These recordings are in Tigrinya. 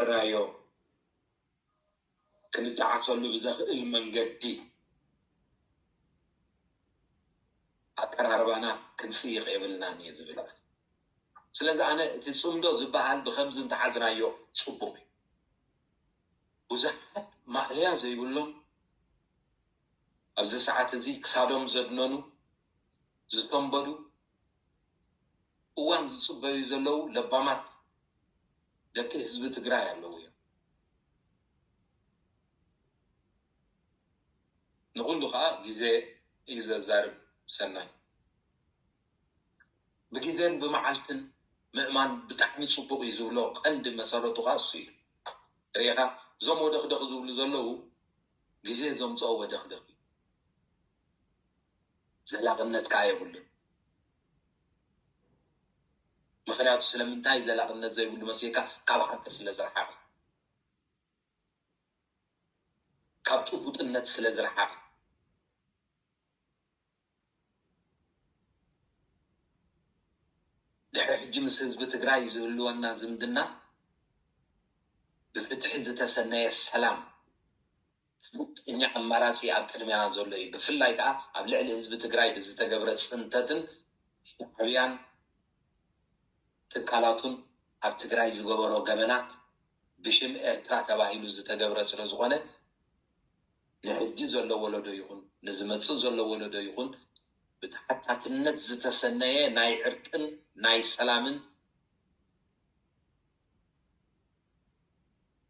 رايو كنت عصلو بزخ المنجدي أقراربانا كنسيق يبلنا نيزبلا سلذا أنا تصمدو زبحال بخمس انت حزرايو صبومي وزحت ما هي زي يقولهم أبز ساعات زي كسادهم زدنونو زتنبدو وان صبي زلو لبامات دك حزب تግራይ ያለው نقول له جزء إذا زارب سنة بجدًا بمعلتن مأمن بتحمي صبغ يزولو عند مسارته قاسي ريها زم ودخ زول زلوا جزء زم صو ودخ زلاقنت كاي بقول مخنيات سلام انتاي زلاقنت زي بقول مسيكا كابحت سلازرحا كابتو بوتنت سلازرحا دحر حجي مسز بتግራይ زولونا زمدنا بفتح زتسنى السلام إني أماراتي أبتدمينا زولي بفلاي كا أبلع الحزب تግራይ بزتجبرت سنتتن حبيان تكالاتون أبتግራይ زجبرو جبنات بشم إرترا تباهيلو زتجبرت سلزقنا نحجي زولو ولدو يكون نزمت زولو ولدو يكون بتحتات النت زتسنى ناي عرقن ناي سلامن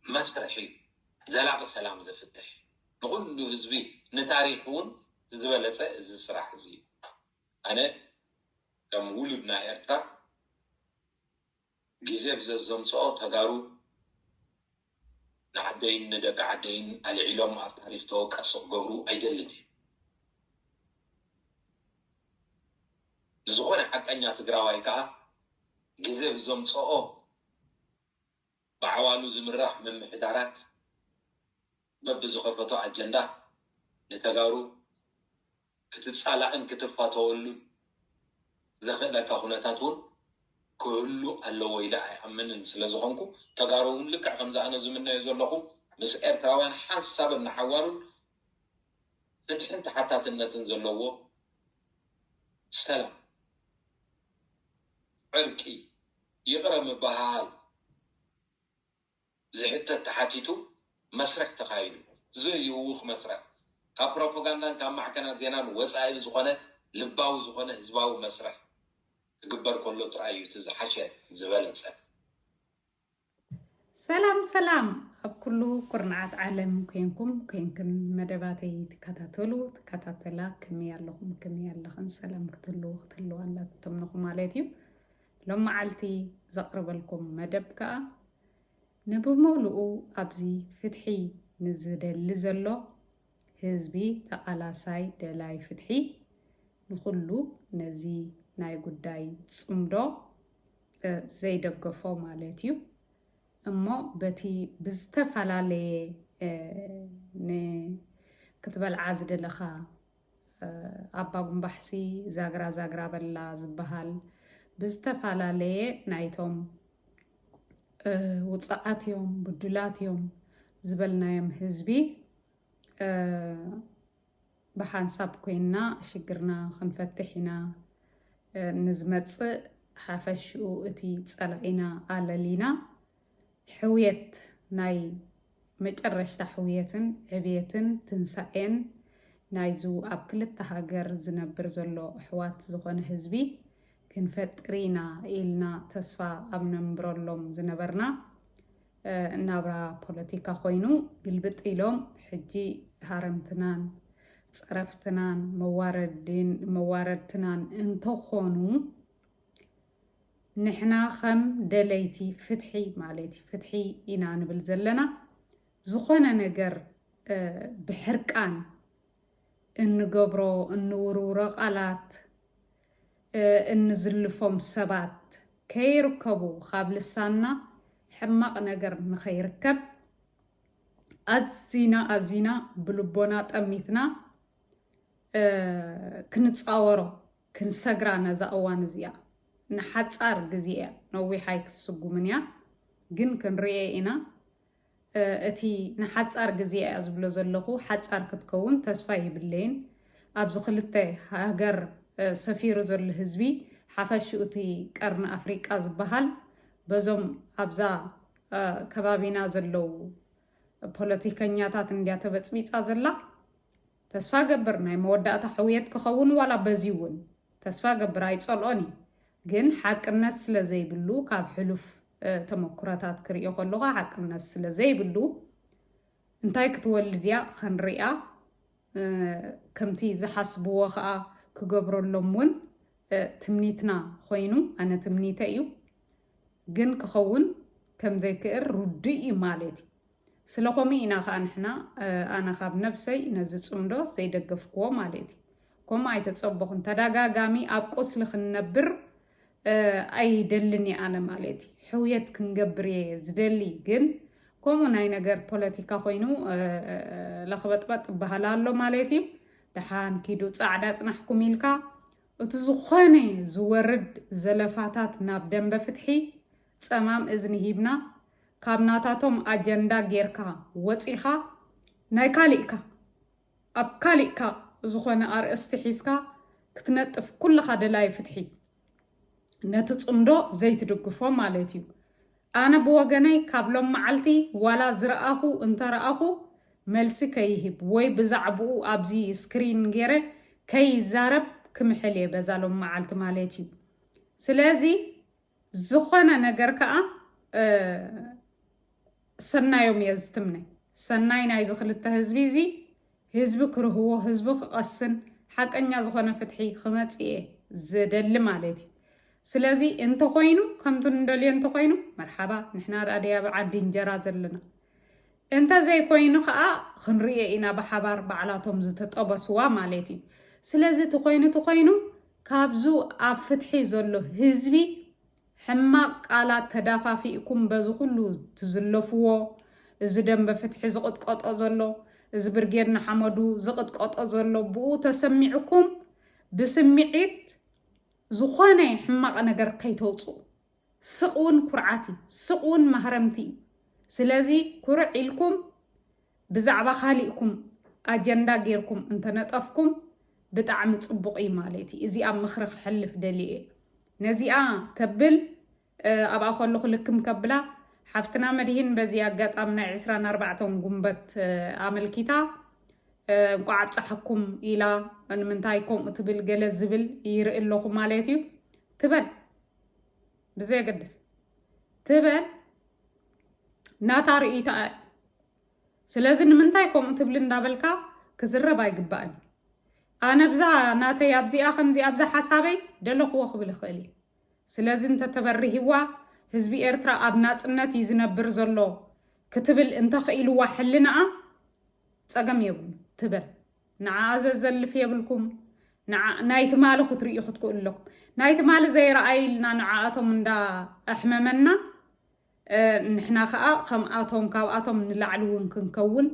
مسرحي زلاق سلام زفتح نقول له حزبي نتاريخون زبلص از سراح زي انا كم ولدنا ارتا جزء بززمصو تغارو نعدين ندق عدين العلم التاريخ توقص غبرو ايدلني نزغون حقانيا تግራዋይ كا جزء بزمصو بعوالو زمراح من محدارات ببزو خفتو أجندا نتغارو كتتصالعن كتفاتولو زخلك هناتاتون كله اللو ويلا أمنن سلازخونكو تغارون لك خمزة أنا زمنا يزولخو مس إرتراوان حساب النحوارون فتحن تحتات النتنزلوو سلام عركي يقرم بحال زعتة تحاتيتو مسرح تقايدو زي يوخ مسرح كبروباغندا كمعكنا زينان وسائل زخنة لباو زخنة حزباو مسرح قبر كله ترايو تزحشة زبالة سلام أب كله قرنعات عالم كينكم مدباتي تكتاتلا كمية لهم سلام كتلو ألا تمنكم عليتيو لما عالتي زقرب لكم مدبكا نبمولؤ أبزي فتحي نزدل زلو حزبي تقلاساي دلاي فتحي نخلو نزي ناي قداي صمدو زي دقفو مالتيو أما بتي بزتفعلالي كتبال عازد لخا أباقم بحسي زاقرا بلا زبهال بزتفعلالي نايتهم وصعاتيوم بدلاتيوم زبلنايم حزبي بحنساب كوينا شجرنا خنفتحنا نزمت حافشو اتي تصلعينا على لينا حويت ناي مجرش تحويتن عبيتن تنسائن نايزو أبكلت تهاجر زنبر زلو أحوات زخون حزبي كنفترينا إلنا تسفى أبنا مبرولهم زنبرنا نابرا بوليتيكا خوينو قلبت إلهم حجي هارمتنان صرفتنان مواردتنان انتو خونو نحنا خم دليتي فتحي إنا نبل زلنا زخونا نقر بحركان إنقبرو إنورو رقالات انزلفهم سبات كيركبو قبل السنة حمق نجر نخيركب أزينا بلبونات أميتنا كنتصاورو كنسجرانا زاوان زيا نحتصار جزية نوي حيك السجو منيا جن كنرئينا እቲ ንሓፃር ግዜ እያ ዝብሎ ዘለኹ ሓፃር ክትከውን ተስፋ ይብለይን ኣብዚ ክልተ ሃገር ሰፊሩ ዘሎ ህዝቢ ሓፈሽኡ እቲ ቀርኒ ኣፍሪቃ ዝበሃል በዞም ኣብዛ ከባቢና ዘለው ፖለቲከኛታት እንድያ ተበፅቢፃ ዘላ ተስፋ ገብር ናይ መወዳእታ ሕውየት ክኸውን ዋላ በዚ እውን ተስፋ ገብር ኣይፀልኦን ግን ሓቅነት ስለ ዘይብሉ ካብ ሕሉፍ ተመኩረታት ክሪኦ ከለኹ ሓቅነት ስለ ዘይብሉ እንታይ ክትወልድ እያ ክንሪኣ ከምቲ ዝሓስብዎ ከዓ ክገብረሎም እውን ትምኒትና ኮይኑ ኣነ ትምኒተ እዩ ግን ክኸውን ከም ዘይክእል ርዱእ እዩ ማለት እዩ ስለኾሚ ኢና ከዓ ንሕና ኣነ ካብ ነብሰይ ነዚ ፅምዶ ዘይደገፍክዎ ማለት እዩ ከምኡ ኣይተፀበኹን ተደጋጋሚ ኣብ ቆስሊ ክንነብር ኣይደልን ኣነ ማለት እዩ ሕውየት ክንገብር እየ ዝደሊ ግን ከምኡ ናይ ነገር ፖለቲካ ኮይኑ ለኽበጥበጥ በሃል ኣሎ ማለት እዩ ድሓን ኪዱ ፃዕዳ ፅናሕኩም ኢልካ እቲ ዝኾነ ዝወርድ ዘለፋታት ናብ ደንበ ፍትሒ ፀማም እዝኒ ሂብና ካብ ናታቶም ኣጀንዳ ጌርካ ወፂኻ ናይ ካሊእካ ኣብ ካሊእካ ዝኾነ ኣርእስቲ ሒዝካ ክትነጥፍ ኩልኻ ደላይ ፍትሒ ነቲ ፅምዶ ዘይትድግፎ ማለት እዩ ኣነ ብወገነይ ካብሎም መዓልቲ ዋላ ዝረኣኹ እንተረኣኹ መልሲ ከይህብ ወይ ብዛዕብኡ ኣብዚ ስክሪን ገይረ ከይዛረብ ክምሕል እየ በዛሎም መዓልቲ ማለት እዩ ስለዚ ዝኾነ ነገር ከዓ ሰናዮም እየ ዝትምነ ሰናይ ናይ ዝኽልተ ህዝቢ እዚ ህዝቢ ክርህቦ ህዝቢ ክቐስን ሓቀኛ ዝኾነ ፍትሒ ክመፅእ እየ ዝደሊ ማለት እዩ ስለዚ እንተኮይኑ ከምቲ እንደልዮ እንተኮይኑ መርሓባ ንሕና ዳድያ ብዓዲ እንጀራ ዘለና እንተዘይኮይኑ ከዓ ክንሪኦ ኢና ብሓባር ባዕላቶም ዝተጠበስዋ ማለት እዩ ስለዚ ተኮይኑ ካብዙ ኣብ ፍትሒ ዘሎ ህዝቢ ሕማቅ ቃላት ተዳፋፊእኩም በዚ ኩሉ ትዝለፍዎ እዚ ደንበ ፍትሒ ዝቕጥቀጦ ዘሎ እዚ ብርጌድና ሓመዱ ዝቕጥቀጦ ዘሎ ብኡ ተሰሚዕኩም ብስምዒት ዝኾነ ሕማቅ ነገር ከይተውፅኡ ስቕውን ኩርዓት እዩ ስቕውን ማህረምቲ እዩ ስለዚ ኩርዕ ኢልኩም ብዛዕባ ካሊእኩም ኣጀንዳ ጌርኩም እንተነጠፍኩም ብጣዕሚ ፅቡቕ እዩ ማለት እዩ እዚ ኣብ ምኽሪ ክሕልፍ ደልየ ነዚኣ ከብል ኣብኣ ከለኹ ልክም ከብላ ሓፍትና መድህን በዚ ኣጋጣሚ ናይ 24 ጉንበት ኣመልኪታ እንቋዕ ኣብፀሓኩም ኢላ ንምንታይ ከምኡ ትብል ገለ ዝብል ይርኢ ኣለኹ ማለት እዩ ትበል ብዘየገድስ ትበል ናታ ርእይታ ስለዚ ንምንታይ ከምኡ ትብል እንዳበልካ ክዝረብ ኣይግባእን ኣነ ብዛ ናተይ ኣብዚኣ ከምዚ ኣብዛ ሓሳበይ ደለኽዎ ክብል ይኽእል እዩ ስለዚ እንተተበሪህዋ ህዝቢ ኤርትራ ኣብ ናፅነት እዩ ዝነብር ዘሎ ክትብል እንተኽኢልዋ ሕልናኣ ፀገም የብሉ ትበል ንዓ ዘዘልፍ የብልኩም ናይቲ ማሊ ክትርእዩ ክትክእሉ ኣለኩም ናይቲ ማሊ ዘይረኣይልና ንዓኣቶም እንዳ ኣሕመመና ንሕና ከዓ ከምኣቶም ካብኣቶም ንላዕሊ እውን ክንከውን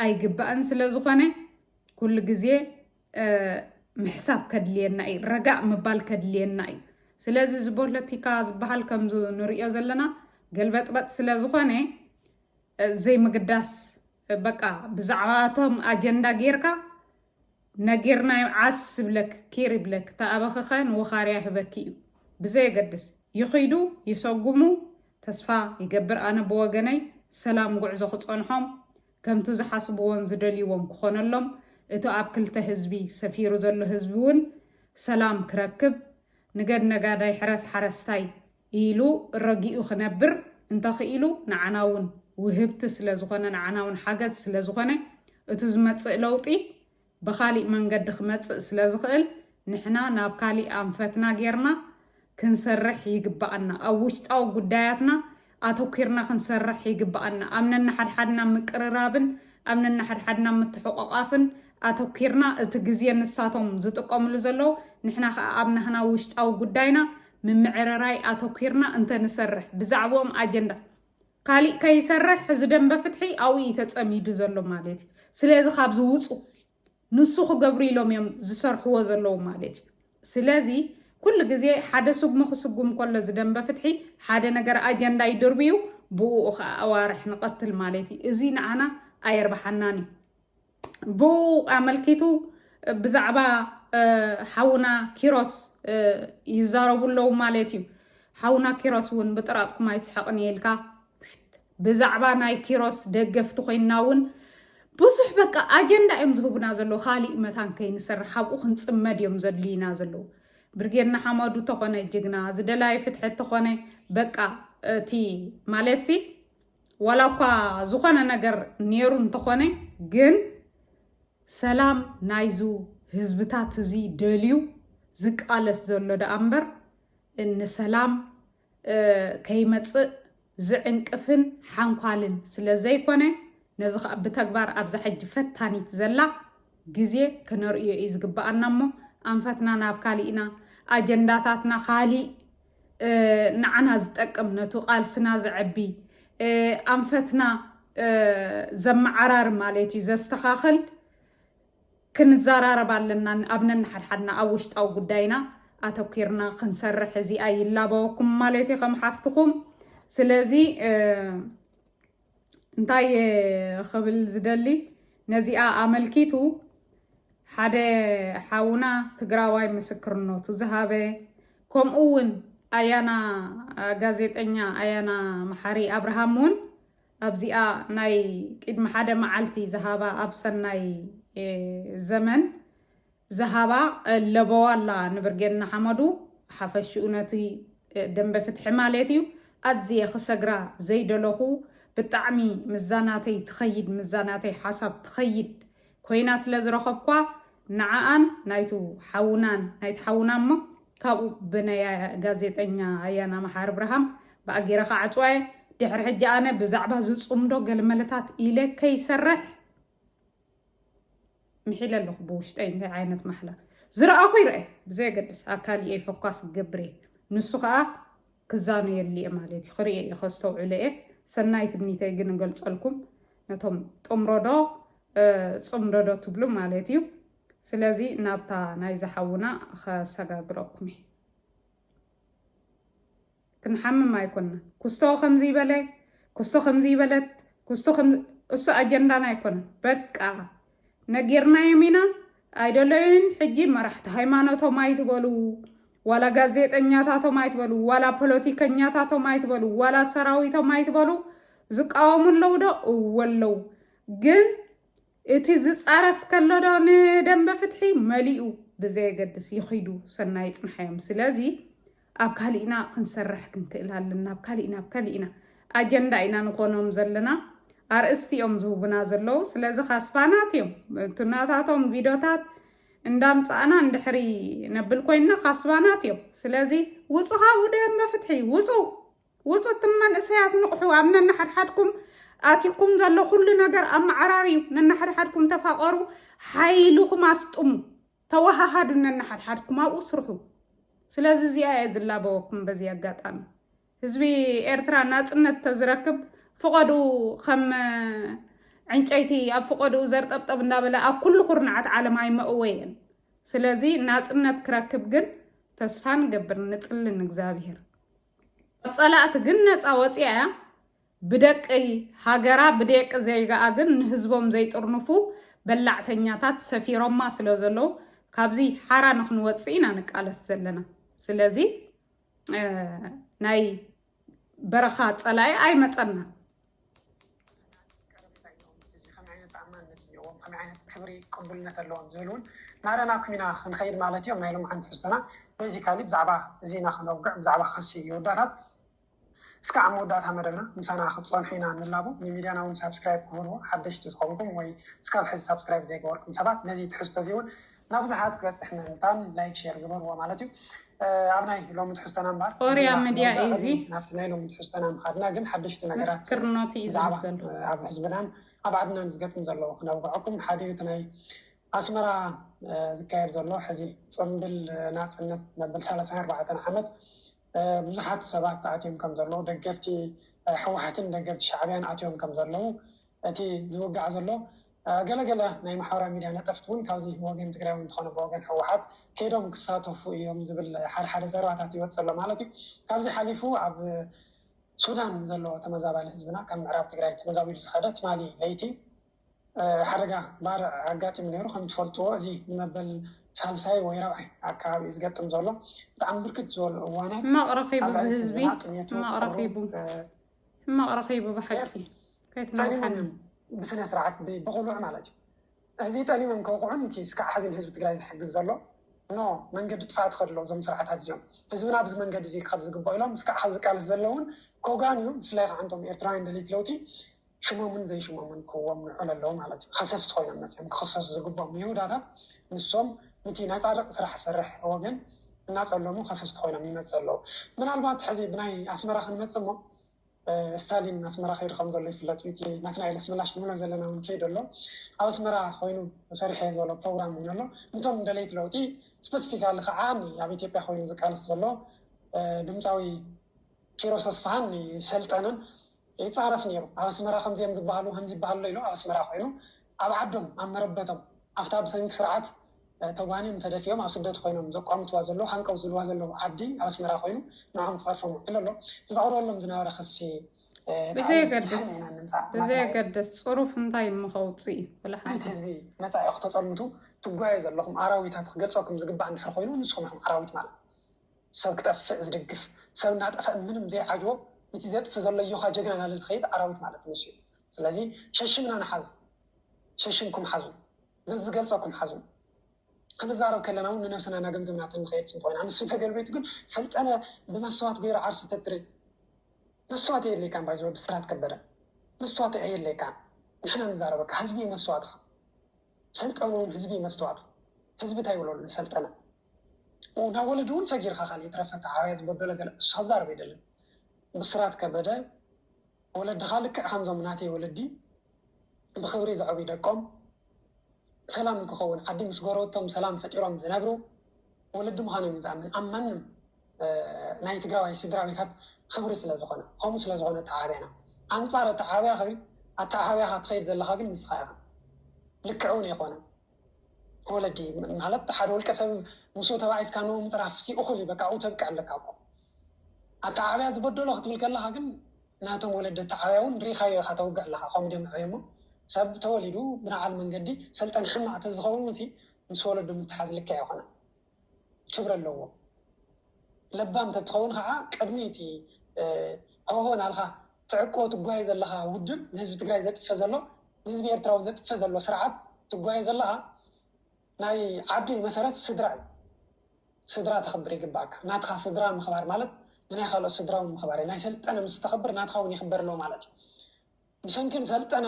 ኣይግባእን ስለ ዝኾነ ኩሉ ግዜ ምሕሳብ ከድልየና እዩ ረጋእ ምባል ከድልየና እዩ ስለዚ እዚ ፖለቲካ ዝበሃል ከምዚ ንሪኦ ዘለና ገልበጥበጥ ስለ ዝኾነ ዘይምግዳስ በቃ ብዛዕባቶም ኣጀንዳ ጌርካ ነጌርናዮ ዓስ ብለክ ኪር ይብለክ ተኣበኽኸ ንወኻርያ ሕበኪ እዩ ብዘየገድስ ይኽይዱ ይሰጉሙ ተስፋ ይገብር ኣነ ብወገነይ ሰላም ጉዕዞ ክፀንሖም ከምቲ ዝሓስብዎን ዝደልይዎም ክኾነሎም እቲ ኣብ ክልተ ህዝቢ ሰፊሩ ዘሎ ህዝቢ እውን ሰላም ክረክብ ንገድ ነጋዳይ ሕረስ ሓረስታይ ኢሉ ረጊኡ ክነብር እንተኽኢሉ ንዓና እውን ውህብቲ ስለ ዝኾነ ንዓና እውን ሓገዝ ስለ ዝኾነ እቲ ዝመፅእ ለውጢ ብኻሊእ መንገዲ ክመፅእ ስለ ዝኽእል ንሕና ናብ ካሊእ ኣንፈትና ጌርና ክንሰርሕ ይግባአና ኣብ ውሽጣዊ ጉዳያትና ኣተኪርና ክንሰርሕ ይግባአና ኣምነና ሓድሓድና ምቅርራብን ኣምነና ሓድሓድና ምትሕቋቋፍን ኣተኪርና እቲ ግዜ ንሳቶም ዝጥቀምሉ ዘለው ንሕና ከዓ ኣብ ናህና ውሽጣዊ ጉዳይና ምምዕርራይ ኣተኪርና እንተንሰርሕ ብዛዕቦም ኣጀንዳ ካሊእ ከይሰርሕ እዚ ደንበ ፍትሒ ኣብኡ ተፀሚዱ ዘሎ ማለት እዩ ስለዚ ካብ ዝውፁ ንሱ ክገብሩ ኢሎም እዮም ዝሰርሕዎ ዘለው ማለት እዩ ስለዚ ኩሉ ግዜ ሓደ ስጉሙ ክስጉም ከሎ ዝደንበ ፍትሒ ሓደ ነገር ኣጀንዳ ይድርብዩ بو أوارح نقتل مالتي إزين عنا أيربحناني بو أملكيتو بزعبا حونا كيروس يزاربوا له مالتي حونا كيروس ون بطراتكم يسحقني يلكا بزعبا ناي كيروس دقفتو خيناون بصح بقى أجندا يمزهبنا زلو خالي مثلا كين سر حبو خنصمد يمزلينا زلو برجينا حمادو تخونه جغنا زدلاي فتح تخونه بقى تي مالسي ولا كا زخونه نجر نيرون تخونه جن سلام نايزو حزبታት زي دليو زقالس زلو د امبر ان سلام كيمص زعنقفن حنقالن ስለዘይ ኮነ ነዚ በተግባር ኣብዛ ሕጅ ፈታኒት ዘላ ግዜ ከነርእዮ እዩ ዝግባአና እሞ አንፈትና ናብ ካሊኢና አጀንዳታትና ካሊ ንዓና ዝጠቅም ነቱ ቃልስና ዝዕቢ አንፈትና ዘመዓራር ማለት እዩ ዘስተኻኽል ክንዛራረብ ኣለና ኣብነን ሓድሓድና ኣብ ውሽጣዊ ጉዳይና ኣተኪርና ክንሰርሕ እዚ ኣይላበወኩም ማለት እዩ ከም ሓፍትኩም ስለዚ እንታይ خبل ዝደሊ ነዚኣ ኣመልኪቱ ሓደ ሓውና ትግራዋይ ምስክርነቱ ዝሃበ ከምኡውን ኣያና ጋዜጠኛ ኣያና መሓሪ አብርሃሙን ኣብዚኣ ናይ ቅድሚ ሓደ መዓልቲ ዝሃባ ኣብ ሰናይ ዘመን ዝሃባ ለበዋላ ንብርጌና ሓመዱ ሓፈሽኡ ነቲ ደንበ ፍትሒ ማለት እዩ ኣዝየ ክሰግራ ዘይደለኹ ብጣዕሚ ምዛናተይ ትኸይድ ምዛናተይ ሓሳብ ትኸይድ ኮይና ስለ ዝረኸብኳ ንዓኣን ናይቱ ሓውናን ናይት ሓውናሞ ካብኡ ብናይ ጋዜጠኛ ኣያና መሓሪ አብርሃም በኣጊረ ከዓፅዋየ ድሕሪ ሕጂ ኣነ ብዛዕባ ዝፅምዶ ገለመለታት ኢለ ከይሰርሕ ምሒለ ኣለኹ ብውሽጠይ እንታይ ዓይነት ማሕላ ዝረኣኹ ይርአ ብዘየገድስ ኣካል እየ ፎካስ ገብረ ንሱ ከዓ ክዛኑ የልየ ማለት እዩ ክሪኤ እየ ከስተውዕለ እየ ሰናይት ብኒተይ ግን ንገልፀልኩም ነቶም ጥምሮዶ ፅምዶዶ ትብሉ ማለት እዩ ስለዚ ናብታ ናይ ዝሓውና ከሰጋግረኩም እየ ክንሓምም ኣይኮነን ኩስቶ ከምዚ ይበለ ኩስቶ ከምዚ ይበለት ኩስቶ እሱ ኣጀንዳና ኣይኮነን በቃ ነጊርና የሚና አይደለይን ሕጂ መራሕቲ ሃይማኖቶም ኣይትበሉ ዋላ ጋዜጠኛታቶም ኣይትበሉ ዋላ ፖለቲከኛታቶም ኣይትበሉ ዋላ ሰራዊቶም ኣይትበሉ ዝቃወሙለው ዶ እወለው ግን እቲ ዝፃረፍ ከሎ ዶ ንደንበ ፍትሒ መሊኡ ብዘየገድስ ይኺዱ ሰናይ ፅንሐዮም ስለዚ ኣብ ካሊኢና ክንሰርሕ ክንክእል ኣለና ኣብ ካሊኢና ኣጀንዳ ኢና ንኾኖም ዘለና ኣርእስቲኦም ዝህቡና ዘለው ስለዚ ካስፋናት እዮም ትናታቶም ቪድዮታት እንዳምፃእና እንድሕሪ ነብል ኮይና ካስፋናት እዮም ስለዚ ውፁ ካብኡ ደንበ ፍትሒ ውፁ ትመንእሰያት ንቑሑ ኣብ ነናሓድሓድኩም ኣቲኩም ዘሎ ኩሉ ነገር ኣብ ማዕራር እዩ ነናሓድሓድኩም ተፋቐሩ ሓይልኩም ኣስጥሙ ተወሃሃዱ ነናሓድሓድኩም ኣብኡ ስርሑ ስለዚ እዚኣ እየ ዝላበወኩም በዚ ኣጋጣሚ ህዝቢ ኤርትራ ናፅነት ተዝረክብ ፍቐዱ ከም ዕንጨይቲ ኣብ ፍቐዱ ዘርጠብጠብ እንዳበለ ኣብ ኩሉ ኩርናዓት ዓለም ኣይመእወየን ስለዚ ናፅነት ክረክብ ግን ተስፋ ንገብር ንፅልን እግዚኣብሔር ጸላእት ግን ነፃ ወፂያ ብደቂ ሃገራ ብደቂ ዘይጋኣ ግን ንህዝቦም ዘይጥርንፉ በላዕተኛታት ሰፊሮማ ስለ ዘለው ካብዚ ሓራ ንክንወፅእ ኢና ንቃለስ ዘለና ስለዚ ናይ በረኻ ጸላኢ ኣይመፀና ክብሪ ቅቡልነት ኣለዎም ዝብሉን ናረና ኩሚና ክንኸይድ ማለት እዮም ናይ ሎም ሓንቲ ፍስተና ቤዚካሊ ብዛዕባ እዚና ክነውግዕ ብዛዕባ ክሲ ይወዳታት እስካ ኣብ መወዳእታ መደብና ምሳና ክትፀንሑ ኢና ንላቡ ንሚድያና እውን ሳብስክራይብ ክብልዎ ሓደሽቲ ዝኸውንኩም ወይ እስካብ ሕዚ ሳብስክራይብ ዘይገበርኩም ሰባት ነዚ ትሕዝቶ እዚ እውን ናብ ብዙሓት ክበፅሕ ምእንታን ላይክ ሼር ግበርዎ ማለት እዩ ኣብ ናይ ሎሚ ትሕዝቶና እምበር ኦርያ ሚድያ እዚ ናብቲ ናይ ሎሚ ትሕዝቶና ምኻድና ግን ሓደሽቲ ነገራት ብዛዕባ ኣብ ህዝብናን ኣብ ዓድናን ዝገጥሙ ዘለዉ ክነውግዐኩም ሓደ እቲ ናይ ኣስመራ ዝካየድ ዘሎ ሕዚ ፅምብል ናፅነት መበል 34 ዓመት ብዙሓት ሰባት ኣትዮም ከም ዘለዉ ደገፍቲ ሕወሓትን ደገፍቲ ሻዕብያን ኣትዮም ከም ዘለዉ እቲ ዝውጋዕ ዘሎ ገለገለ ናይ ማሕበራዊ ሚድያ ነጠፍቲ እውን ካብዚ ወገን ትግራይ እንትኾነ ብወገን ሕወሓት ከይዶም ክሳተፉ እዮም ዝብል ሓደ ዘረባታት ይወፅእ ኣሎ ማለት እዩ ካብዚ ሓሊፉ ኣብ ሱዳን ዘለዎ ተመዛባሊ ህዝብና ካብ ምዕራብ ትግራይ ተመዛቢሉ ዝኸደ ትማሊ ለይቲ ሓደጋ ባርዕ ኣጋጢሙ ነይሩ። ከም ትፈልጥዎ እዚ ንመበል ሳልሳይ ወይ ረብዓይ ኣከባቢ ዝገጥም ዘሎ ብጣዕሚ ብርክት ዝበሉ እዋናት መቕረኺቡ ህዝቢ መቕረኺቡ ብሓቂ ጠሊሞም ብስነ ስርዓት ብቑልዕ ማለት እዩ። እዚ ጠሊሞም ከውቅዑን እቲ እስካዕ ሓዚን ህዝቢ ትግራይ ዝሕግዝ ዘሎ መንገዲ ጥፋኣት ከድሎ እዞም ስርዓታት እዚኦም ህዝብና ኣብዚ መንገዲ እዚ ካብ ዝግባእ ኢሎም እስካዕ ሓዚ ቃልሲ ዘለውን ከውጋን እዮም። ብፍላይ ከዓ እንቶም ኤርትራውያን ደሌት ለውጢ ሽሞምን ዘይሽሞምን ክዎም ንዕል ኣለዉ ማለት እዩ። ከሰስቲ ኮይኖም መፅኦም ክክሰሱ ዝግብኦም ይሁዳታት ንሶም ነቲ ናይ ፃድቅ ስራሕ ዝሰርሕ ወገን እናፀለሙ ከሰስቲ ኮይኖም ይመፅ ኣለዉ። ምናልባት ሕዚ ብናይ ኣስመራ ክንመፅእ ሞ ስታሊን ኣስመራ ከይዱ ከም ዘሎ ይፍለጥ እዩ። ናትናኤል ኣስመላሽ ንብሎ ዘለና እውን ከይዱ ኣሎ። ኣብ ኣስመራ ኮይኑ ሰሪሐ ዝበሎ ፕሮግራም እውን ኣሎ። እንቶም ደሌት ለውጢ ስፔሲፊካሊ ከዓ ኣብ ኢትዮጵያ ኮይኑ ዝቃልስ ዘሎ ድምፃዊ ኪሮስ ኣስፋሃን ሰልጠነን ይፃረፍ ነይሩ። ኣብ ኣስመራ ከምዚኦም ዝበሃሉ ከምዚ ይበሃሉ ኢሉ ኣብ ኣስመራ ኮይኑ ኣብ ዓዶም ኣብ መረበቶም ኣብታ ብሰንኪ ስርዓት ተጓኒዮም ተደፊኦም ኣብ ስደት ኮይኖም ዘቋምትዋ ዘሎ ሃንቀው ዝልዋ ዘለዎ ዓዲ ኣብ ኣስመራ ኮይኑ ንዖም ክፀርፎም ውዕል ኣሎ። ዝዛዕረሎም ዝነበረ ክሲ ብዘየገደስ ፅሩፍ እንታይ ምኸውፅእ እቲ ህዝቢ መፃኢ ክተፀልምቱ ትጓየ ዘለኹም ኣራዊታት ክገልፀኩም ዝግባእ እንድሕር ኮይኑ ንስኹም ኢኹም ኣራዊት ማለት ሰብ ክጠፍእ ዝድግፍ ሰብ እናጠፍአ ምንም ዘይዓጅቦ እቲ ዘጥፍ ዘሎ እዩካ ጀግና ናለ ዝኸይድ ኣራዊት ማለት ንሱ እዩ። ስለዚ ሸሽምና ንሓዝ ሸሽምኩም ሓዙ ዘዝገልፀኩም ሓዙ ክንዛረብ ከለና እውን ንነብስና ናገምግምናት ንኸይድ ፅም ኮይና ንሱ ተገልበይቱ ግን ሰልጠነ ብመስተዋት ገይሩ ዓርሱ ተትሪ መስተዋት የየለይካ ባይዞ ብስራት ከበደ መስተዋት የየለይካ ንሕና ንዛረበካ ህዝቢ መስተዋትካ ሰልጠኑን ህዝቢ መስተዋቱ ህዝቢ እንታይ ይብለሉ ሰልጠነ ናብ ወለዱ እውን ሰጊርካ ካሊእ ትረፈታ ዓብያ ዝበደለ ገለ እሱ ክዛረብ የደልን ብስራት ከበደ ወለድካ ልክዕ ከምዞም ናተይ ወለዲ ብክብሪ ዝዕብዩ ደቆም ሰላም ክኸውን ዓዲ ምስ ጎረበቶም ሰላም ፈጢሮም ዝነብሩ ወለዲ ምዃኖም ዝኣምን ኣብ ማንም ናይ ትግራዋይ ስድራ ቤታት ክብሪ ስለዝኾነ ከምኡ ስለዝኾነ ተዓብያና ኣንፃር ኣተዓብያ ኸ ኣተዓብያካ ትኸይድ ዘለካ ግን ንስኻ ኢኻ ልክዕ እውን ኣይኮነ ወለዲ ማለት ሓደ ውልቀ ሰብ ምስ ተባዒስካ ንኡ ምፅራፍ እኹል በቃ ኡ ተብቅዕ ኣለካ እኮ ኣተዓብያ ዝበደሎ ክትብል ከለካ ግን ናቶም ወለዲ ኣተዓብያ እውን ሪኢኻዮ ኢኻ ተውግዕ ኣለካ ከምኡ ደም ዕብዮ ሞ ሰብ ተወሊዱ ብናዓል መንገዲ ሰልጠን ሕማቅ ተዝኸውን ሲ ምስ ወለዱ ምትሓዝ ልክዕ ኣይኮነ ክብሪ ኣለዎ። ለባም ተትኸውን ከዓ ቅድሚ እቲ ህሆ ናልካ ትዕቆ ትጓየ ዘለካ ውድብ ንህዝቢ ትግራይ ዘጥፈ ዘሎ ንህዝቢ ኤርትራውን ዘጥፈ ዘሎ ስርዓት ትጓየ ዘለካ ናይ ዓዲ መሰረት ስድራ እዩ። ስድራ ተኽብር ይግባእካ። ናትካ ስድራ ምኽባር ማለት ንናይ ካልኦት ስድራ እውን ምኽባር እዩ። ናይ ሰልጠነ ምስ ተኽብር ናትካ እውን ይኽበር ኣለዎ ማለት እዩ። ብሰንኪን ሰልጠነ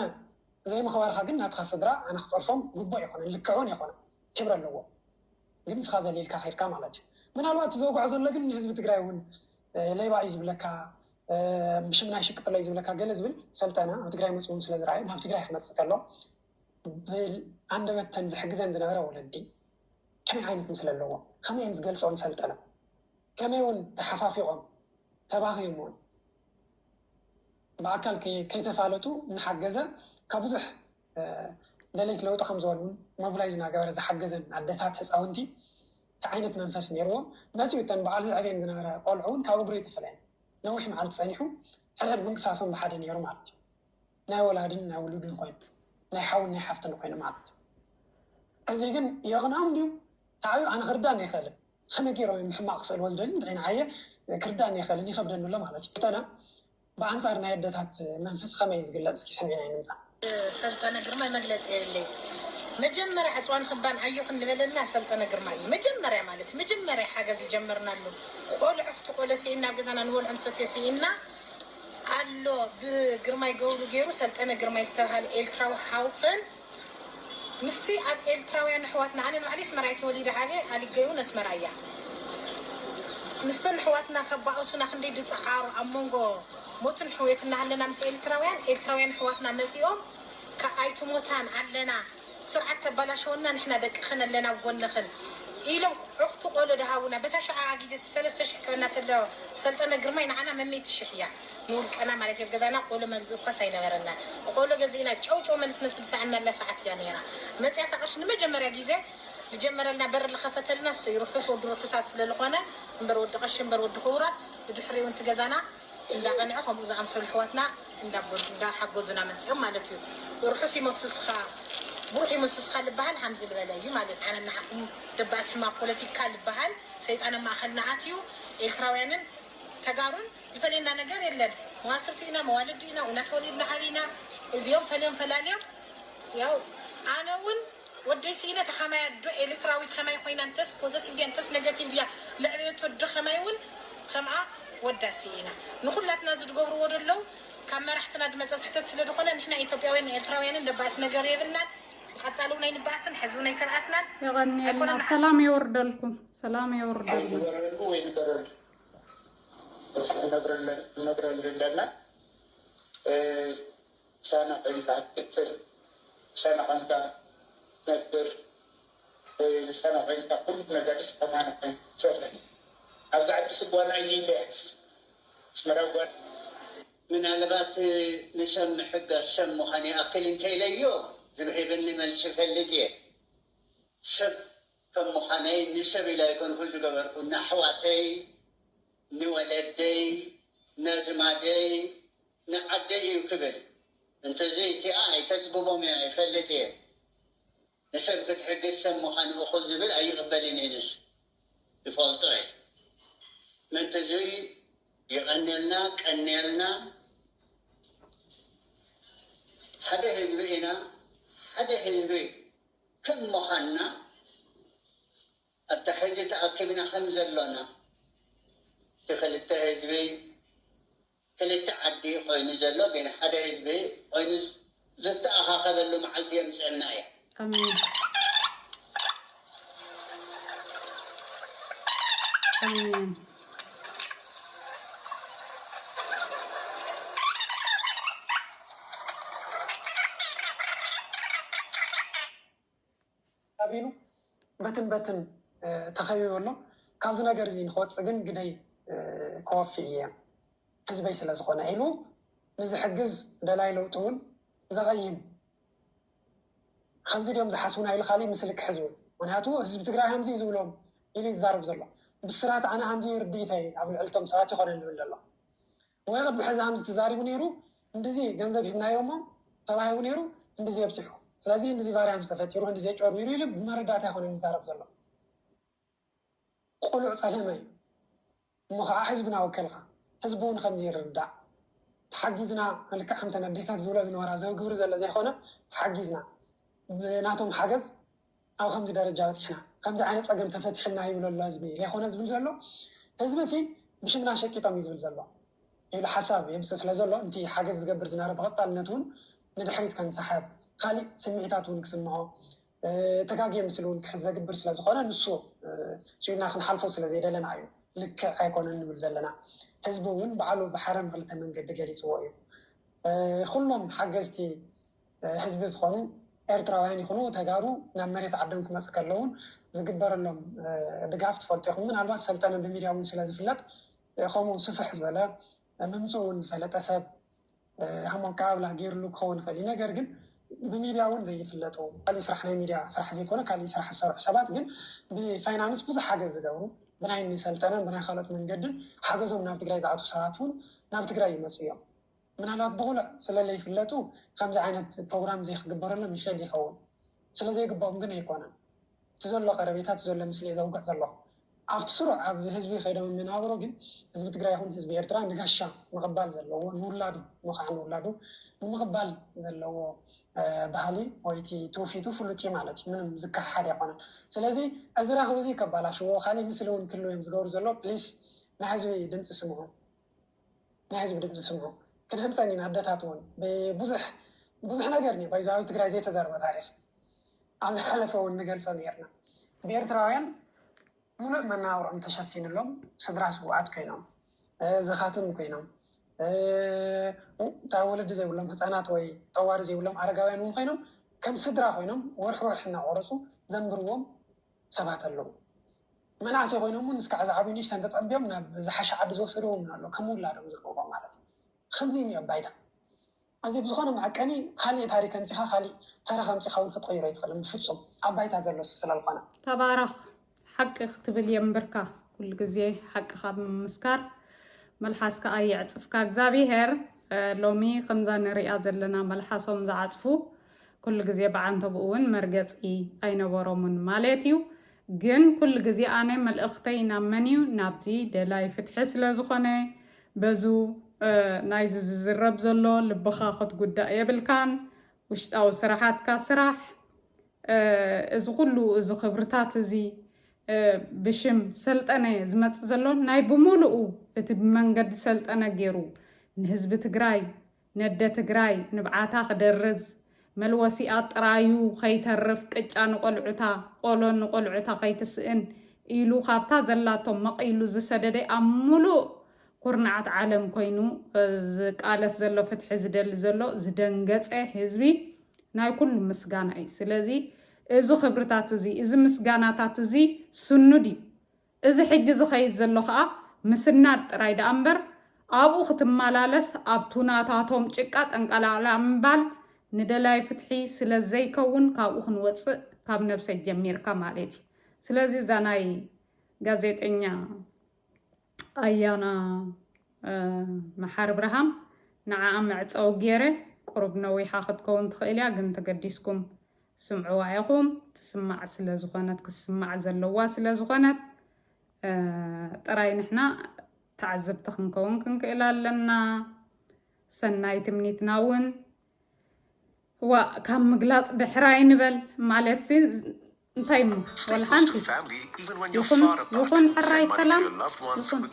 ዘይምኽባርካ ግን ናትካ ስድራ ኣነ ክፀርፎም ግቡእ ይኮነ ልክዑን ይኮነ ክብሪ ኣለዎ። ግን ንስኻ ዘሊልካ ከይድካ ማለት እዩ። ምናልባት ዘውግዖ ዘሎ ግን ህዝቢ ትግራይ እውን ለይባ እዩ ዝብለካ ብሽም ናይ ሽቅጥ ለይ ዝብለካ ገለ ዝብል ሰልጠነ ኣብ ትግራይ መፅኡ ስለ ዝረኣዩ ናብ ትግራይ ክመፅእ ከሎ ብኣንደበተን ዝሕግዘን ዝነበረ ወለዲ ከመይ ዓይነት ምስሊ ኣለዎ ከመይ እየን ዝገልፆን ሰልጠነ ከመይ እውን ተሓፋፊቆም ተባኺዮም እውን ብኣካል ከይተፋለጡ እናሓገዘ ካብ ብዙሕ ደሌት ለውጢ ከም ዝበሉ እውን ሞቢላይዝ እናገበረ ዝሓገዘን ኣደታት ህፃውንቲ እቲ ዓይነት መንፈስ ነይርዎ መፅኡ ተን በዓል ዝዕብየን ዝነበረ ቆልዑ እውን ካብ እግሪ ተፈለየን ነዊሕ መዓልቲ ፀኒሑ ሕድሕድ ምንቅሳሶም ብሓደ ነይሩ ማለት እዩ። ናይ ወላድን ናይ ውሉድን ኮይኑ ናይ ሓውን ናይ ሓፍትን ኮይኑ ማለት እዩ። እዚ ግን የቕናኦም ድዩ ታዕዩ ኣነ ክርዳእ ኣይክእልን ከመይ ገይሮም ምሕማቅ ክስእልዎ ዝደሊ ንዓየ ክርዳእ ኣይክእልን ይከብደኒ ኣሎ ማለት እዩ። ተነ ብኣንፃር ናይ ኣደታት መንፈስ ከመይ ዝግለፅ እስኪ ሰሚዕና ንምፃ ሰልጠነ ግርማ መግለፂ የብለይ መጀመሪያ ዕፅዋን ክባን ዓዮ ክንበለና ሰልጠነ ግርማ እዩ መጀመሪያ ማለት መጀመሪያ ሓገዝ ዝጀመርናሉ ቆልዑ ክትቆለሲእ ናብ ገዛና ንበልዑ ንሰትየ ሲኢና ኣሎ ብግርማይ ገብሩ ገይሩ ሰልጠነ ግርማይ ዝተባሃለ ኤርትራዊ ሓውክን ምስቲ ኣብ ኤርትራውያን ኣሕዋትና ኣነ ንባዕለይ ኣስመራ ተወሊደ ዓብየ ኣሊገዩ ኣስመራ እያ ምስተን ኣሕዋትና ከባእሱና ክንደይ ድፀዓሩ ኣብ መንጎ ሞትን ሕውየትና ኣለና ምስ ኤርትራውያን ኣሕዋትና መፂኦም ኣይትሞታን ኣለና ስርዓት ተባላሸውና ንሕና ደቅኽን ኣለና ብጎንኽን ኢሎም ዕኽቲ ቆሎ ድሃቡና በታ ሸዓ ግዜ 3,000 ክበና ተሎ ሰልጠነ ግርማይ ንዓና መሜት ሽሕ እያ ንውልቀና ማለት እዩ ገዛና ቆሎ መግዝእ እኳ ሳይነበረና ቆሎ ገዚእና ጨውጨው መልስመስል ሰዓና ኣላ ሰዓት እያ ነይራ መፅያታ ቅርሺ ንመጀመርያ ግዜ ዝጀመረልና በር ዝኸፈተልና እሱ ርሑስ ወዲ ርሑሳት ስለዝኾነ እምበር ወዲ ቀሺ እምበር ወዲ ክቡራት ብድሕሪ እውን ትገዛና እንዳቀንዑ ከምኡ ዝኣምሰሉ ኣሕዋትና እንዳሓገዙና መፅኦም ማለት እዩ ርሑስ ይመስስኻ بروحي مسخال البحال حمز البلايو مالت أنا نعرفهم دباس حما بوليتيكا البحال سيد أنا ما أخذنا عاتيو التراوينن تجارون يفلينا نجار يلا مواسبتنا موالدينا ونتولدنا علينا اليوم فليوم فلاليوم ياو أنا ون وديسينا تخمايا التراوي تخمايا خوينا نتس بوزيتيف دي نتس نيجاتيف دي لا تود خمايا ون خمعة وداسينا نقول لا تنازل جبر ورلو كما رحتنا دمت سحتت سلدخنا نحنا إثيوبيين التراويين دباس نجار يبنا قتلونا ينباسن حزونا يترأسنا يغني الله سلام يورد لكم سلام يورد لكم بس نقدر لنا سنة عندها كثر سنة عندها نقدر سنة عندها كل مدارس كمان كثر أرجع تسبونا يليس اسمروا من علبات نسم حق السم وخني أكل انتي ليو زبهبني من سفلتي سب كم مخاني نسب إلى يكون كل جبر كنا حواتي نولدي نزمادي نعدي وكبر انت زيتي تسببهم يا فلتي نسب كتحق السم مخاني وخذ زبل أي قبليني نس بفالطعي من تزي يغني لنا كأني لنا هذا حزبنا هذا حزبي كم مخنا التحزي تأكلنا خمسة لنا تخلت حزبي خلت تعدي قين زلوا بين هذا حزبي قين زت أخا خذلوا معلتي مسألنا يا آمين آمين أبينو بتن تخيل ولا كابزنا جرزين خوات سجن جدي كوفية حزبي سلازقنا إلو نزحجز دلائل طول زغيم خمسة يوم زحسونا إلى خالي مثلك حزون ونهاتو حزب تقرأ همزي زولهم إلي الزارب زلا بالسرعة أنا همزي رديتي عفوا علتم ساعتي خلنا نقول الله ويغد بحز همزي تزاري ونيرو ندزي جنزب هنا يوما طبعا ونيرو ندزي يبسحو ስለዚህ እንደዚህ ቫሪያንስ ተፈጥሮ እንደዚህ ጨርቡ ይሉ መረዳት ያሆነ እንዛረብ ዘሎ ቆልዑ ጸለማይ ሙኻ ህዝብና ወከልካ ህዝቡን ከምዚ ይርዳዕ ተሓጊዝና መልክዕ ከምተን ኣዴታት ዝብሎ ዝነበራ ዘግብሩ ዘሎ ዘይኮነ ተሓጊዝና ብናቶም ሓገዝ ኣብ ከምዚ ደረጃ በፂሕና ከምዚ ዓይነት ፀገም ተፈትሕና ይብሎ ኣሎ ህዝቢ ዘይኮነ ዝብል ዘሎ ህዝቢ ሲ ብሽምና ሸቂጦም እዩ ዝብል ዘሎ ኢሉ ሓሳብ የምፅእ ስለ ዘሎ እንቲ ሓገዝ ዝገብር ዝነበረ ብቐፃልነት እውን ንድሕሪት ከንሰሓብ خالي سمعتات ونكسمعه تجاجي مثلون كحزة جبر سلا زخانة نصو شيء ناخذ حلفه سلا زي ده لنا عيو لك عيكون نبل زلنا حزبون بعلو بحرم غلطة من قد جالي سوايو خلهم حجزتي حزب زخانة إرتراوين يخونو تجارو نمرت عدم كم سكرلون زجبر لهم دقافت فلتهم من الوقت سلطنة بمليون سلا زفلت خامون صفح حزب لا ممسون زفلت أسب هم كابلا غير لو خون خلينا جرجن بميدياون زي فلاتو قال يسرحنا ميديا صراح زي كونه قال يسرح الصرح حسابات ግን بفاينانس ብዙ ሓገዝ ዝገብሩ ብናይ ንሰልጠነ ብናይ ካልኦት መንገድን ሓገዞም ናብ ትግራይ ዝኣቱ ሰባትን ናብ ትግራይ ይመፁ እዮም ምናልባት ብቑልዕ ስለለይ ይፍለጡ ከምዚ ዓይነት ፕሮግራም ዘይክግበረሎም ይፈል ይኸውን ስለዘይግባኦም ግን ኣይኮነን እቲ ዘሎ ቀረቤታት ዘሎ ምስሊ ዘውግዕ ዘሎ ኣብቲ ስሩዕ ኣብ ህዝቢ ከይዶም የሚናብሮ ግን ህዝቢ ትግራይ ይኹን ህዝቢ ኤርትራ ንጋሻ ምቕባል ዘለዎ ንውላዱ ንኸዓ ንውላዱ ንምቕባል ዘለዎ ባህሊ ወይቲ ትውፊቱ ፍሉጥ ማለት እዩ ምንም ዝከሓድ ኣይኮነን ስለዚ እዚ ረኽቢ እዚ ከበላሽዎ ካሊእ ምስሊ እውን ክህልው እዮም ዝገብሩ ዘሎ ፕሊስ ናይ ህዝቢ ድምፂ ስምዑ ናይ ህዝቢ ድምፂ ስምዑ ክንህንፀኒ ኣደታት እውን ብዙሕ ነገር እኒአ ባይዛዊ ትግራይ ዘይተዘረበ ታሪክ ኣብ ዝሓለፈ እውን ንገልፆ ነርና ብኤርትራውያን ሙሉእ መናብሮኦም ተሸፊንሎም ስድራ ስቡዓት ኮይኖም ዘኻትም ኮይኖም تا ولد زي ولا حصانات ወይ ጠዋሪ ዘይብሎም አረጋውያን እውን ኮይኖም ከም ስድራ ኮይኖም ወርሕ ወርሕ እናቆረፁ ዘንብርዎም ሰባት ኣለዉ መናእሰይ ኮይኖም እውን እስካዕ ዝዓብዩ ንእሽተን ተፀቢዮም ናብ ዝሓሸ ዓዲ ዝወሰድዎም ኣሎ ከም ውላዶም ዝገብሮም ማለት እዩ ከምዚ እኒኦ ባይታ እዚ ብዝኾነ መዐቀኒ ካሊእ ታሪክ ኣምፂኻ ካሊእ ታሪክ ኣምፂኻ እውን ክትቀይሮ ኣይትኽእልን ብፍፁም ኣብ ባይታ ዘሎ ስለዝኾነ ተባረኽ ሓቂ ክትብል የምብርካ ኩሉ ግዜ ሓቂኻ ብምምስካር ملحسك أي عطفك እግዚአብሔር لومي خمزة نريا زلنا ملحسهم زعطفو كل جزء بعن تبؤون مرجعي أين برومن مالتيو جن كل جزء أنا ملأختين منيو نبتي دلاي فتحس لزخنة بزو نايزو زرب زلو لبخاخت قد يبلكان وش أو صراحات كسرح إذ كله إذ خبرتات زي بشم سلطنة زمت زلون ناي بمولو اتبمنقد سلطنة جيرو نهزب تجراي ندة تجراي نبعاتها خدرز ملوسيات رايو خيترف كجان قلعتا قولون قلعتا خيتسئن إيلو خابتا زلاتهم مقيلو زسددي أمولو قرنعات عالم كوينو قالس زلو فتح زدل زلو زدنقص حزبي ناي كل مسغانا اي سلازي ازو خبرتاتو زي از مسغاناتاتو زي سنودي از حج زخيت زلو خا مسنات رايد امبر ابو ختمالالس ابتوناتاتهم ጭቃ ጠንቀላላ ምባል ንደላይ ፍትሒ ስለዘይ ከውን ካብኡ ክንወፅእ ካብ ነብሰይ ጀሚርካ ማለት እዩ ስለዚ ዛናይ ጋዜጠኛ أيانا محار إبراهام نعم عتصو جيره قرب نوي حاخد كون تخيليا قنت قديسكم سمعوا عيقوم تسمع سلازوخانات كسمع زلوا سلازوخانات تراي نحنا تعذب تخن كون كنك إلا لنا سناي تمنيت ناون وكم مقلاط بحراي نبل معلسي انتايمو والحانتي يكون حراي سلام يكون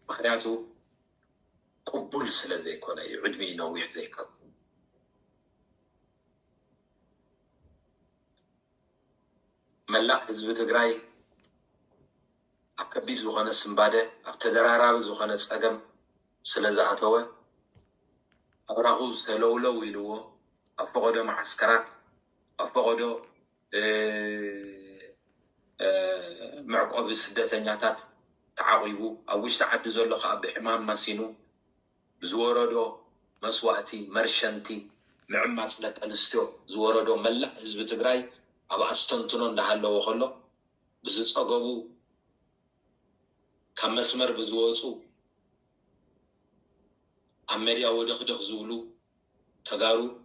مخنياتو قبول سلا زي كونه يعدمي نويح زي كذا ملا حزب تجراي أكبر زخانة سنبادة أبتدرارا زخانة سأجم سلزة أتوه أبراهو سلولو ويلوه أفقده معسكرات أفقده معقب السدة نياتات تعاقبوا أوش تعد زول خاب بحمام مسينو زوردو مسواتي مرشنتي معمات لك أنستو زوردو ملا حزب تجراي أبا أستنتنون دهالو وخلو بزيس أقبو كم مسمر بزوجو أمريكا ودخ زولو تجارو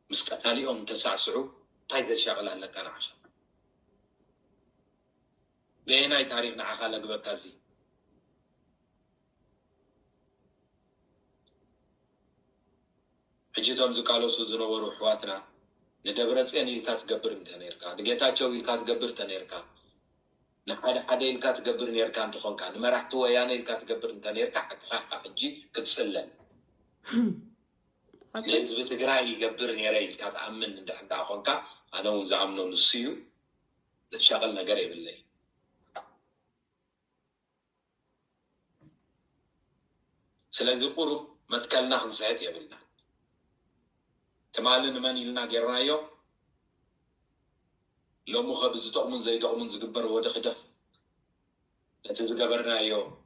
مسكتاليهم تسعسعو تايد الشغل على كان عشان بيناي تاريخنا عخالق بكازي حجتهم زكالوس زنورو حواتنا ندبرت يعني الكات قبر انتنيركا دقيتاتشو الكات قبر تنيركا نحن حدا الكات قبر نيركا انتخون كان مرحت ويانا الكات قبر انتنيركا حق حجي كتسلل لنزب تقراي يقبر نيرا الكات أمن ندحن داخون كا أنا ونزعمنا نصيو نتشغلنا قريب الليل سلازي قرب ما تكلنا خنسعت يا بلنا كمالن من يلنا قرايو لو مخبز تؤمن زي تؤمن زقبر ودخدف لتزقبرنا يو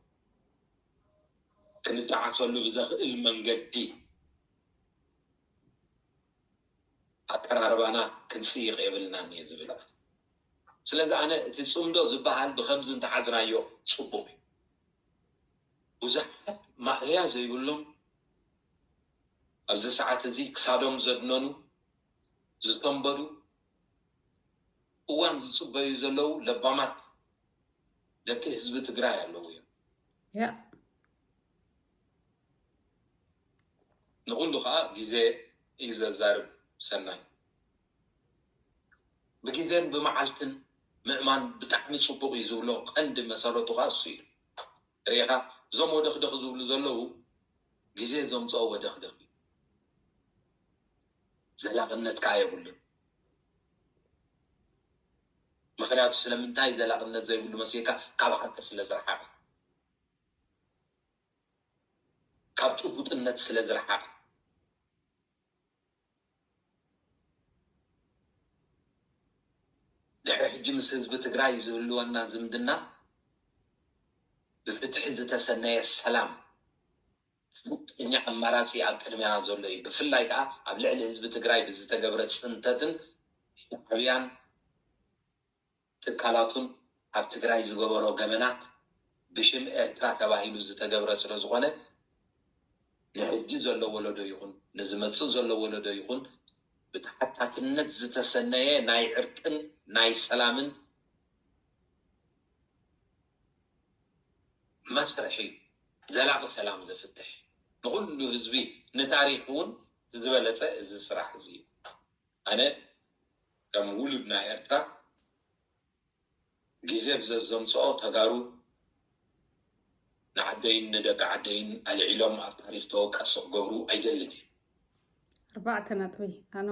كنت عصلو بزخ المنقدي أقراربانا كنسيق يبلنا نيزبلا سلازي أنا تسومدو زبحال بخمز انت عزنا يو صبومي وزحت ما هي زي يقول لهم أبز ساعات زي كسادهم زدنونو زتنبرو وان زصبوا يزلو لبامات دك حزب تجراي الله يا نقول له خا جزء إذا زارب سناي بجدًا بمعلتن مأمان بتعمل صبوا يزولو عند مسارته خاصير ريها زمو دخ زولو جزء زم صوا دخ زلاقنت كايبولن مخنيات سلامنتاي زلاقنت زي بولو مسيكا كابحان سلازرحا كابتو بوتنت سلازرحا دحر حجي مس حزب تግራይ ዝህልወና ዝምድና ብፍትሒ ዝተሰነየ ሰላም እኛ አማራጺ ኣብ ቅድሚያ ዘሎ እዩ ብፍላይ ከዓ ኣብ ልዕሊ ህዝቢ ትግራይ ብዝተገብረ ፅንተትን ሻዕብያን ትካላቱን ኣብ ትግራይ ዝገበሮ ገበናት ብሽም ኤርትራ ተባሂሉ ዝተገብረ ስለ ዝኾነ ንሕጂ ዘሎ ወለዶ ይኹን ንዝመፅእ ዘሎ ወለዶ ይኹን ብተሓታትነት ዝተሰነየ ናይ ዕርቅን ናይ ሰላምን መስርሒ ዘላቂ ሰላም ዘፍትሕ ንኩሉ ህዝቢ ንታሪክ እውን ዝበለፀ እዚ ስራሕ እዚ እዩ ኣነ ከም ውሉድ ናይ ኤርትራ ግዜ ብዘዘምፅኦ ተጋሩ ንዓደይን ንደቂ ዓደይን ኣልዒሎም ኣብ ታሪክ ተወቃሲ ክገብሩ ኣይደልን እየ 4 ነጥቢ ኣነ